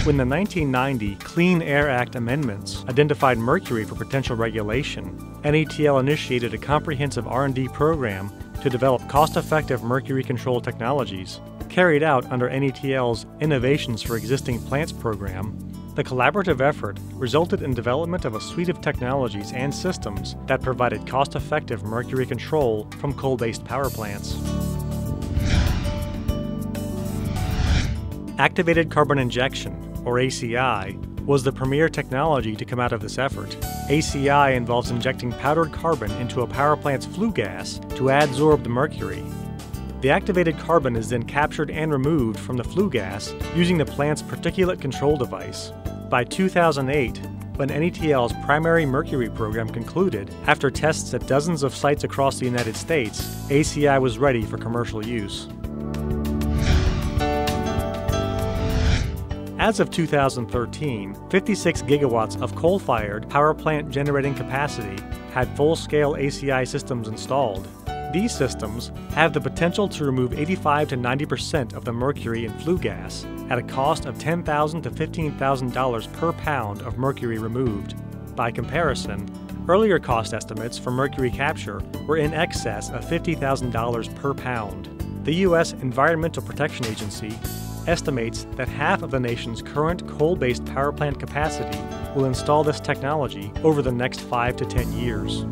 When the 1990 Clean Air Act amendments identified mercury for potential regulation, NETL initiated a comprehensive R&D program to develop cost-effective mercury control technologies. Carried out under NETL's Innovations for Existing Plants program, the collaborative effort resulted in development of a suite of technologies and systems that provided cost-effective mercury control from coal-based power plants. Activated carbon injection, or ACI, was the premier technology to come out of this effort. ACI involves injecting powdered carbon into a power plant's flue gas to adsorb the mercury. The activated carbon is then captured and removed from the flue gas using the plant's particulate control device. By 2008, when NETL's primary mercury program concluded, after tests at dozens of sites across the United States, ACI was ready for commercial use. As of 2013, 56 gigawatts of coal-fired power plant generating capacity had full-scale ACI systems installed. These systems have the potential to remove 85 to 90% of the mercury in flue gas at a cost of $10,000 to $15,000 per pound of mercury removed. By comparison, earlier cost estimates for mercury capture were in excess of $50,000 per pound. The U.S. Environmental Protection Agency estimates that half of the nation's current coal-based power plant capacity will install this technology over the next 5 to 10 years.